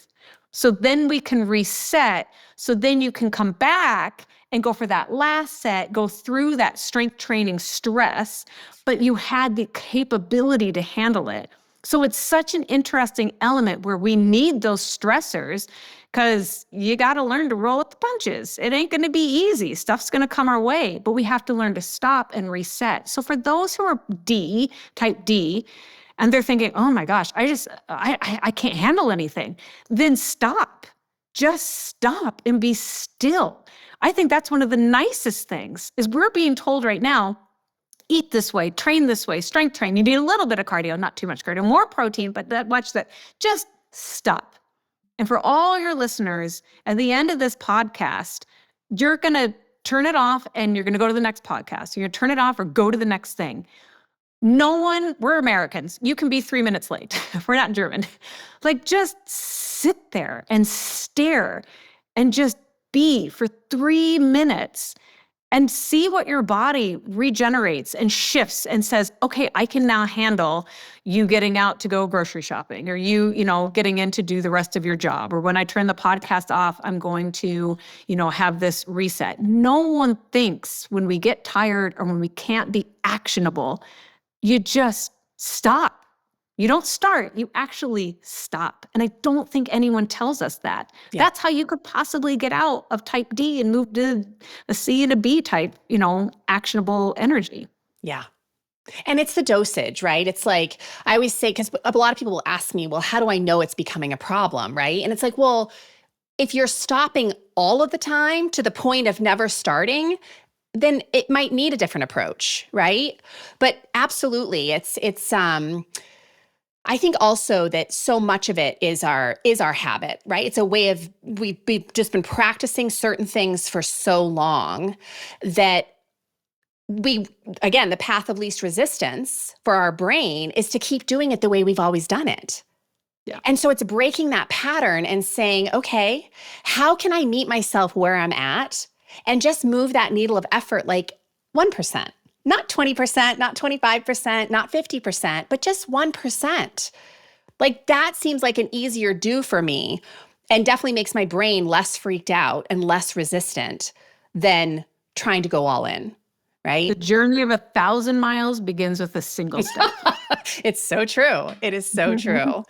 So then we can reset. So then you can come back and go for that last set, go through that strength training stress, but you had the capability to handle it. So it's such an interesting element where we need those stressors because you got to learn to roll with the punches. It ain't going to be easy. Stuff's going to come our way, but we have to learn to stop and reset. So for those who are type D, and they're thinking, oh my gosh, I can't handle anything, then stop. Just stop and be still. I think that's one of the nicest things is we're being told right now, eat this way, train this way, strength train. You need a little bit of cardio, not too much cardio, more protein, but that much that just stop. And for all your listeners, at the end of this podcast, you're going to turn it off and you're going to go to the next podcast. You're going to turn it off or go to the next thing. We're Americans. You can be 3 minutes late. We're not German. Like, just sit there and stare and just be for 3 minutes and see what your body regenerates and shifts and says, okay, I can now handle you getting out to go grocery shopping, or you getting in to do the rest of your job. Or when I turn the podcast off, I'm going to, have this reset. No one thinks when we get tired or when we can't be actionable, you just stop. You don't start, you actually stop. And I don't think anyone tells us that. Yeah. That's how you could possibly get out of type D and move to a C and a B type, actionable energy. Yeah. And it's the dosage, right? It's like, I always say, because a lot of people will ask me, well, how do I know it's becoming a problem, right? And it's like, well, if you're stopping all of the time to the point of never starting, then it might need a different approach, right? But absolutely, it's I think also that so much of it is our habit, right? It's a way of, we've just been practicing certain things for so long that the path of least resistance for our brain is to keep doing it the way we've always done it. Yeah. And so it's breaking that pattern and saying, okay, how can I meet myself where I'm at and just move that needle of effort like 1%? Not 20%, not 25%, not 50%, but just 1%. Like, that seems like an easier do for me and definitely makes my brain less freaked out and less resistant than trying to go all in, right? The journey of 1,000 miles begins with a single step. It's so true. It is so true.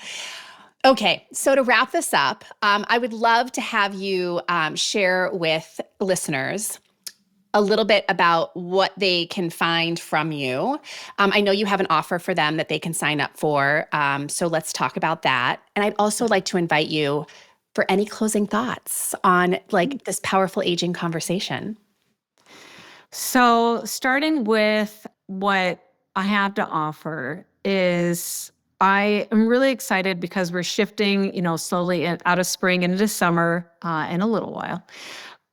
Okay, so to wrap this up, I would love to have you share with listeners a little bit about what they can find from you. I know you have an offer for them that they can sign up for. So let's talk about that. And I'd also like to invite you for any closing thoughts on this powerful aging conversation. So starting with what I have to offer is I am really excited because we're shifting, slowly out of spring and into summer in a little while.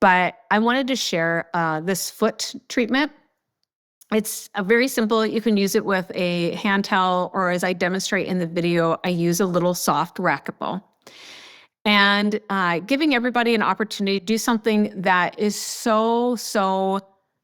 But I wanted to share this foot treatment. It's very simple. You can use it with a hand towel, or as I demonstrate in the video, I use a little soft racquetball. And giving everybody an opportunity to do something that is so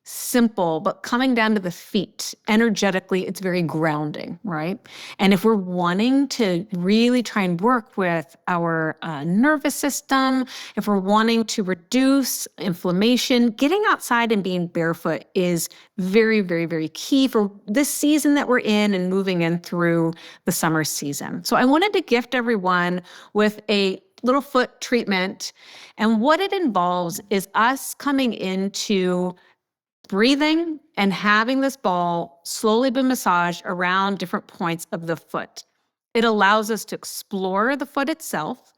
simple, but coming down to the feet, energetically, it's very grounding, right? And if we're wanting to really try and work with our nervous system, if we're wanting to reduce inflammation, getting outside and being barefoot is very, very, very key for this season that we're in and moving in through the summer season. So I wanted to gift everyone with a little foot treatment. And what it involves is us coming into breathing and having this ball slowly be massaged around different points of the foot. It allows us to explore the foot itself.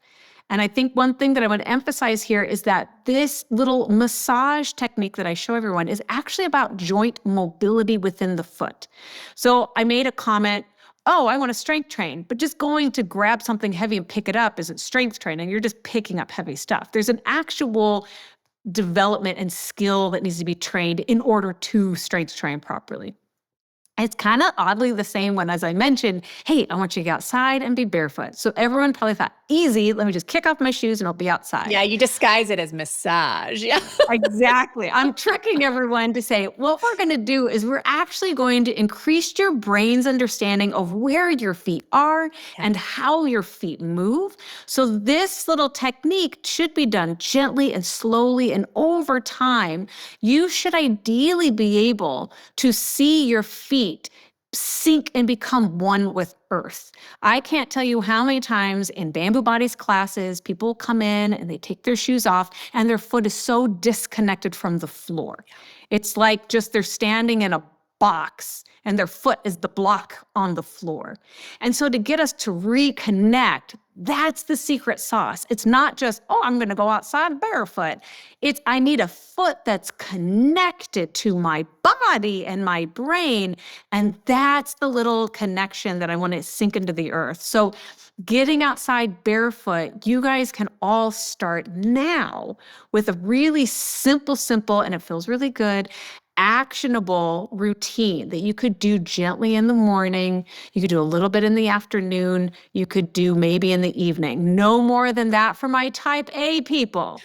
And I think one thing that I want to emphasize here is that this little massage technique that I show everyone is actually about joint mobility within the foot. So I made a comment, oh, I want to strength train, but just going to grab something heavy and pick it up isn't strength training. You're just picking up heavy stuff. There's an actual development and skill that needs to be trained in order to strength train properly. It's kind of oddly the same when, as I mentioned, hey, I want you to get outside and be barefoot. So everyone probably thought, easy, let me just kick off my shoes and I'll be outside. Yeah, you disguise it as massage. Yeah. Exactly. I'm tricking everyone to say, what we're going to do is we're actually going to increase your brain's understanding of where your feet are and how your feet move. So this little technique should be done gently and slowly, and over time, you should ideally be able to see your feet sink and become one with earth. I can't tell you how many times in Bamboo Bodies classes, people come in and they take their shoes off and their foot is so disconnected from the floor. It's like just they're standing in a box and their foot is the block on the floor. And so to get us to reconnect, That's the secret sauce. It's not just, oh, I'm going to go outside barefoot. It's, I need a foot that's connected to my body and my brain. And that's the little connection that I want to sink into the earth. So getting outside barefoot, you guys can all start now with a really simple, and it feels really good, actionable routine that you could do gently in the morning. You could do a little bit in the afternoon. You could do maybe in the evening. No more than that for my type A people.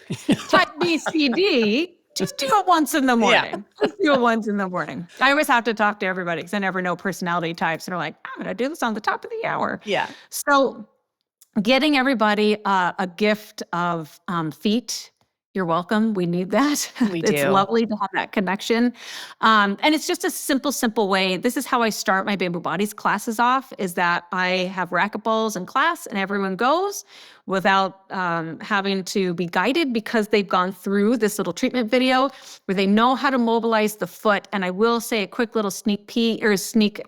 Type B, C, D, just do it once in the morning. Just do it once in the morning. I always have to talk to everybody because I never know personality types. And they're like, I'm going to do this on the top of the hour. Yeah. So getting everybody a gift of feet. You're welcome. We need that. We It's do. lovely to have that connection. And it's just a simple way. This is how I start my Bamboo Bodies classes off, is that I have racquetballs in class and everyone goes without having to be guided because they've gone through this little treatment video where they know how to mobilize the foot. And I will say a quick little sneak peek or sneak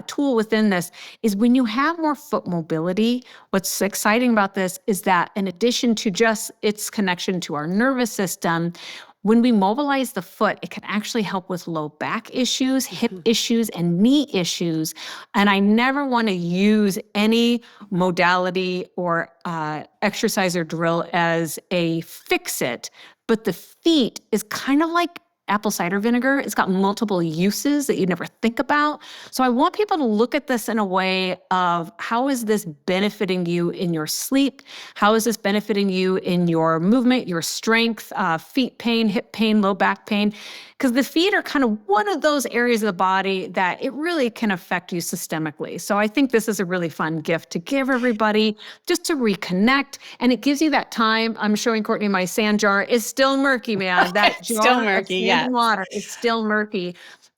tool within this is when you have more foot mobility, what's exciting about this is that in addition to just its connection to our nervous system, when we mobilize the foot, it can actually help with low back issues, hip issues, and knee issues. And I never want to use any modality or exercise or drill as a fix-it, but the feet is kind of like apple cider vinegar. It's got multiple uses that you never think about. So I want people to look at this in a way of how is this benefiting you in your sleep? How is this benefiting you in your movement, your strength, feet pain, hip pain, low back pain? Because the feet are kind of one of those areas of the body that it really can affect you systemically. So I think this is a really fun gift to give everybody just to reconnect. And it gives you that time. I'm showing Courtney my sand jar. It's still murky, man. That jar Still murky, of sand and water is still murky.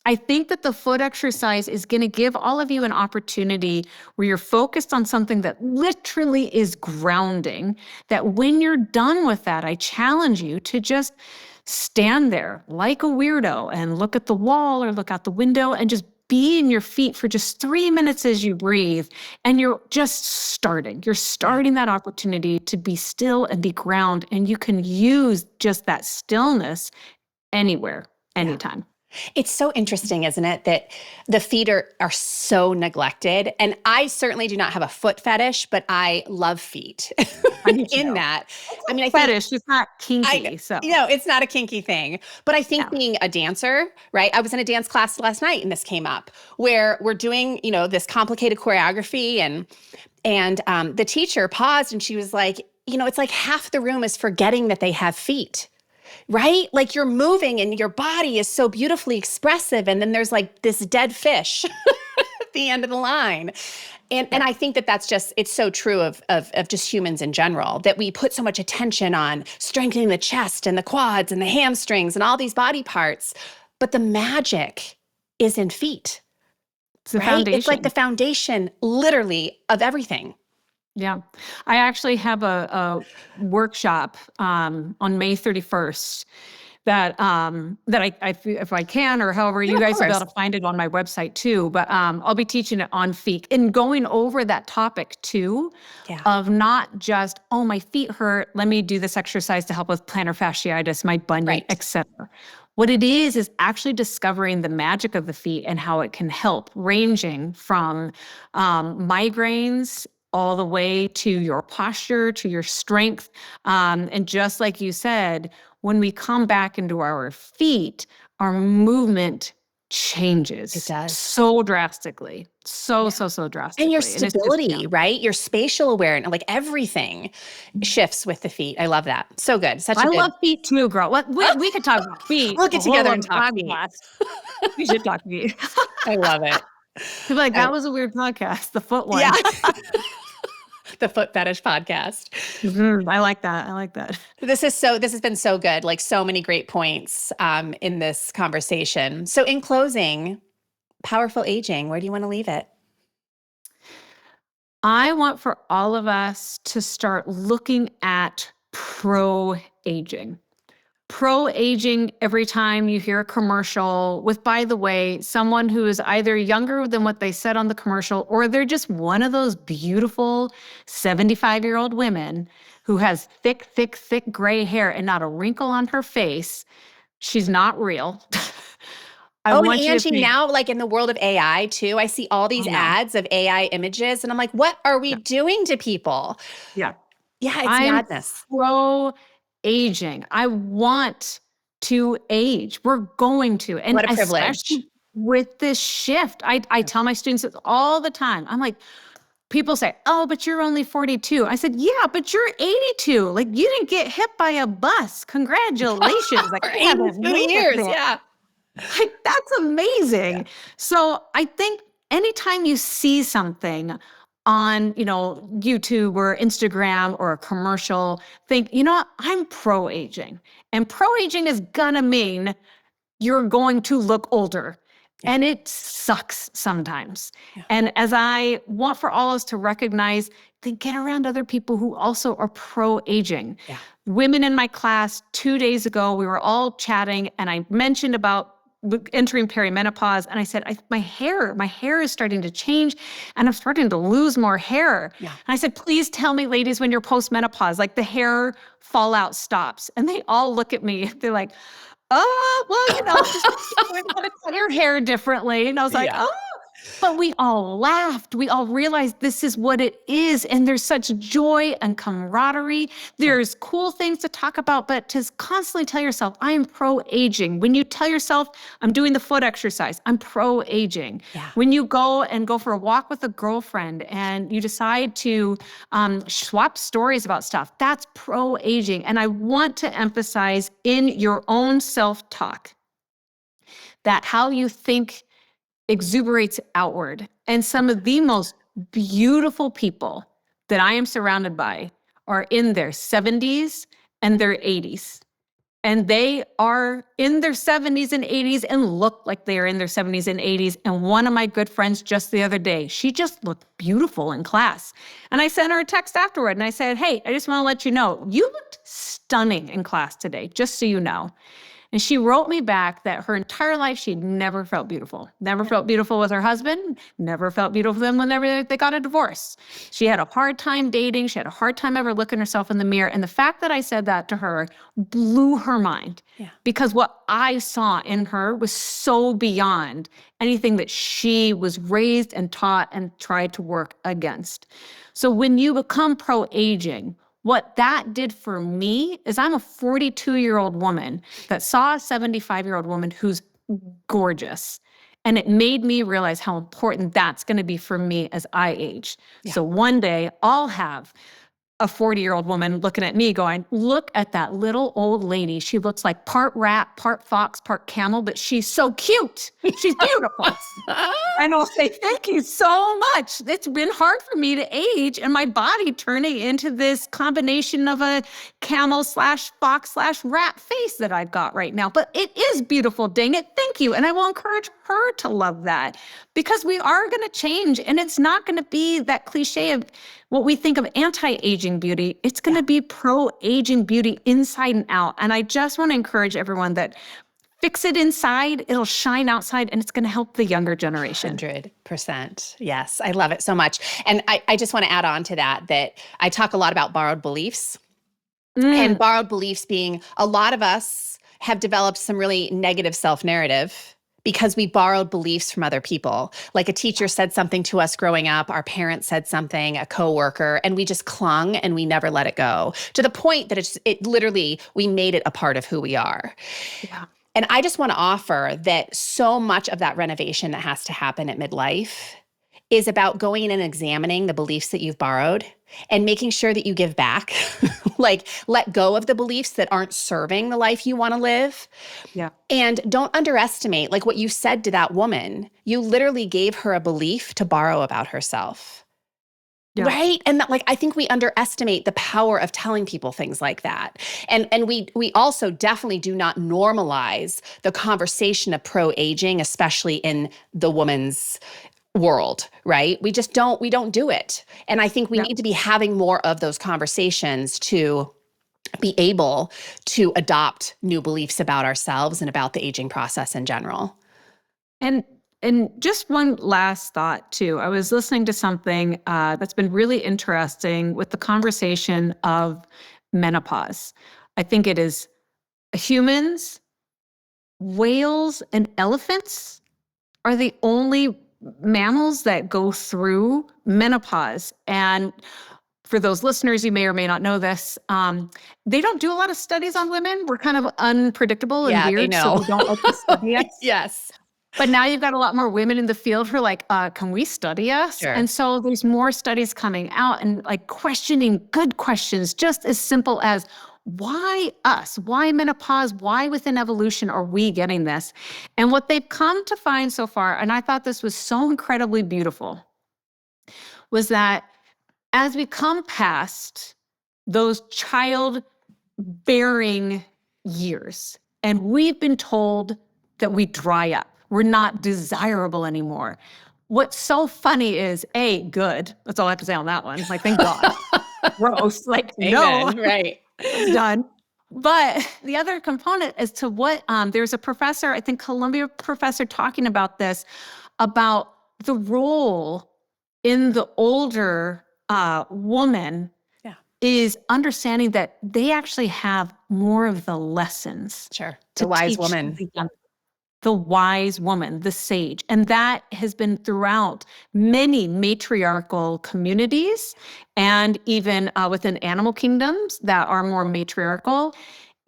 I think that the foot exercise is going to give all of you an opportunity where you're focused on something that literally is grounding, that when you're done with that, I challenge you to just stand there like a weirdo and look at the wall or look out the window and just be in your feet for just 3 minutes as you breathe. And you're just starting. You're starting that opportunity to be still and be ground. And you can use just that stillness anywhere, anytime. It's so interesting, isn't it, that the feet are so neglected. And I certainly do not have a foot fetish, but I love feet in that. I mean, I think Fetish, it's not kinky. it's not a kinky thing. But I think being a dancer, right? I was in a dance class last night and this came up where we're doing, this complicated choreography and the teacher paused and she was like, it's like half the room is forgetting that they have feet. Right? Like you're moving and your body is so beautifully expressive. And then there's like this dead fish at the end of the line. And I think that that's just, it's so true of just humans in general, that we put so much attention on strengthening the chest and the quads and the hamstrings and all these body parts. But the magic is in feet. It's the foundation. It's like the foundation, literally, of everything. Yeah. I actually have a workshop on May 31st that I if I can, or however you guys will be able to find it on my website too, but I'll be teaching it on feet and going over that topic too, of not just, oh, my feet hurt, let me do this exercise to help with plantar fasciitis, my bunion, etc. What it is actually discovering the magic of the feet and how it can help, ranging from migraines all the way to your posture, to your strength. And just like you said, when we come back into our feet, our movement changes. It does. So drastically. So drastically. And your stability, right? Your spatial awareness, like everything shifts with the feet. I love that. So good. I love feet too, girl. We could talk about feet. We'll get together and talk feet. We should talk feet. I love it. You're like, that was a weird podcast, the foot one. Yeah. The foot fetish podcast. I like that. This has been so good. Like so many great points in this conversation. So in closing, powerful aging, where do you want to leave it? I want for all of us to start looking at pro-aging. pro-aging every time you hear a commercial with, by the way, someone who is either younger than what they said on the commercial, or they're just one of those beautiful 75-year-old women who has thick, thick, thick gray hair and not a wrinkle on her face. She's not real. I Oh, and want you to Angie, think, now like in the world of AI too, I see all these I know. ads of AI images and I'm like, what are we Yeah. doing to people? Yeah. Yeah, it's I'm madness. pro aging. I want to age. We're going to. And What a privilege. especially with this shift, I tell my students this all the time. I'm like, people say, oh, but you're only 42. I said, yeah, but you're 82. Like, you didn't get hit by a bus. Congratulations. Like, For I haven't 82 made it years. there. Yeah. Like, that's amazing. Yeah. So I think anytime you see something on, YouTube or Instagram or a commercial, think, you know what, I'm pro-aging. And pro-aging is gonna mean you're going to look older. Yeah. And it sucks sometimes. Yeah. And as I want for all of us to recognize, then get around other people who also are pro-aging. Yeah. Women in my class 2 days ago, we were all chatting and I mentioned about entering perimenopause. And I said, my hair is starting to change and I'm starting to lose more hair. Yeah. And I said, please tell me, ladies, when you're postmenopause, like the hair fallout stops. And they all look at me. They're like, oh, well, just learn how to cut your hair differently. And I was like, Yeah. oh, but we all laughed. We all realized this is what it is. And there's such joy and camaraderie. There's cool things to talk about, but to constantly tell yourself, I am pro-aging. When you tell yourself, I'm doing the foot exercise, I'm pro-aging. Yeah. When you go for a walk with a girlfriend and you decide to swap stories about stuff, that's pro-aging. And I want to emphasize in your own self-talk that how you think exuberates outward. And some of the most beautiful people that I am surrounded by are in their 70s and their 80s. And they are in their 70s and 80s and look like they are in their 70s and 80s. And one of my good friends just the other day, she just looked beautiful in class. And I sent her a text afterward and I said, hey, I just want to let you know, you looked stunning in class today, just so you know. And she wrote me back that her entire life, she'd never felt beautiful. Never felt beautiful with her husband, never felt beautiful with them whenever they got a divorce. She had a hard time dating. She had a hard time ever looking herself in the mirror. And the fact that I said that to her blew her mind. Yeah. Because what I saw in her was so beyond anything that she was raised and taught and tried to work against. So when you become pro-aging, what that did for me is I'm a 42-year-old woman that saw a 75-year-old woman who's gorgeous. And it made me realize how important that's going to be for me as I age. Yeah. So one day I'll have a 40-year-old woman looking at me going, look at that little old lady. She looks like part rat, part fox, part camel, but she's so cute. She's beautiful. And I'll say, thank you so much. It's been hard for me to age and my body turning into this combination of a camel / fox / rat face that I've got right now. But it is beautiful, dang it. Thank you. And I will encourage her to love that because we are going to change. And it's not going to be that cliche of what we think of anti-aging beauty. It's going to be pro-aging beauty inside and out. And I just want to encourage everyone that fix it inside, it'll shine outside, and it's going to help the younger generation. 100%. Yes, I love it so much. And I just want to add on to that I talk a lot about borrowed beliefs. And borrowed beliefs being a lot of us have developed some really negative self-narrative because we borrowed beliefs from other people. Like a teacher said something to us growing up, our parents said something, a coworker, and we just clung and we never let it go to the point that it literally, we made it a part of who we are. Yeah. And I just want to offer that so much of that renovation that has to happen at midlife is about going in and examining the beliefs that you've borrowed and making sure that you give back, like let go of the beliefs that aren't serving the life you want to live. Yeah. And don't underestimate, like what you said to that woman, you literally gave her a belief to borrow about herself. Yeah. Right? And that, I think we underestimate the power of telling people things like that. And we also definitely do not normalize the conversation of pro-aging, especially in the woman's world, right? We don't do it. And I think we need to be having more of those conversations to be able to adopt new beliefs about ourselves and about the aging process in general. And just one last thought too. I was listening to something that's been really interesting with the conversation of menopause. I think it is humans, whales, and elephants are the only mammals that go through menopause. And for those listeners, you may or may not know this, they don't do a lot of studies on women. We're kind of unpredictable and Yeah, they weird, so know. we don't like to study us. Yes. But now you've got a lot more women in the field who are like, can we study us? Sure. And so there's more studies coming out and like questioning good questions, just as simple as why us? Why menopause? Why within evolution are we getting this? And what they've come to find so far, and I thought this was so incredibly beautiful, was that as we come past those childbearing years, and we've been told that we dry up, we're not desirable anymore. What's so funny is, good. That's all I have to say on that one. Like, thank God. Gross. Like, Amen. no. Right. It's done. But the other component as to what, there's a professor, I think Columbia professor talking about this, about the role in the older woman is understanding that they actually have more of the lessons. Sure. The wise woman. The wise woman, the sage. And that has been throughout many matriarchal communities and even within animal kingdoms that are more matriarchal,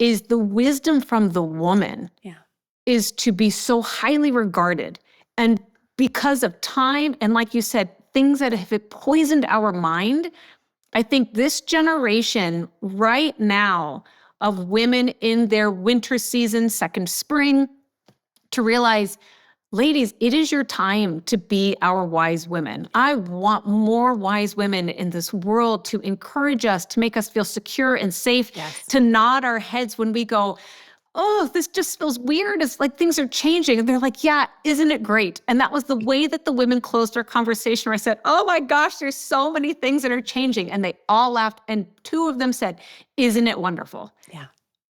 is the wisdom from the woman is to be so highly regarded. And because of time, and like you said, things that have poisoned our mind, I think this generation right now of women in their winter season, second spring, to realize, ladies, it is your time to be our wise women. I want more wise women in this world to encourage us, to make us feel secure and safe, to nod our heads when we go, oh, this just feels weird. It's like things are changing. And they're like, yeah, isn't it great? And that was the way that the women closed our conversation where I said, oh my gosh, there's so many things that are changing. And they all laughed. And two of them said, isn't it wonderful? Yeah.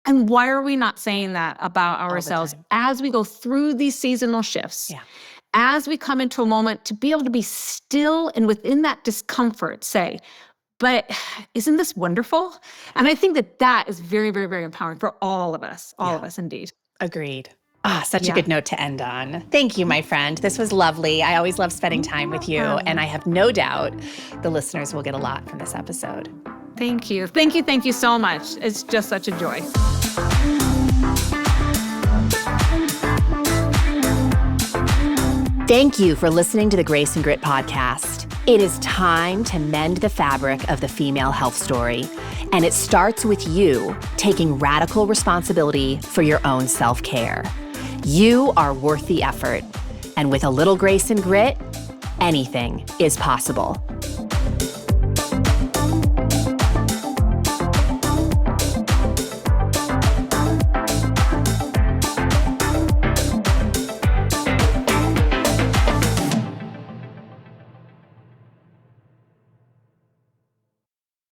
And why are we not saying that about ourselves as we go through these seasonal shifts? Yeah. As we come into a moment to be able to be still and within that discomfort say, but isn't this wonderful? And I think that that is very, very, very empowering for all of us indeed. Agreed. Such a good note to end on. Thank you, my friend. This was lovely. I always love spending time with you, and I have no doubt the listeners will get a lot from this episode. Thank you. Thank you. Thank you so much. It's just such a joy. Thank you for listening to the Grace and Grit podcast. It is time to mend the fabric of the female health story. And it starts with you taking radical responsibility for your own self-care. You are worth the effort. And with a little grace and grit, anything is possible.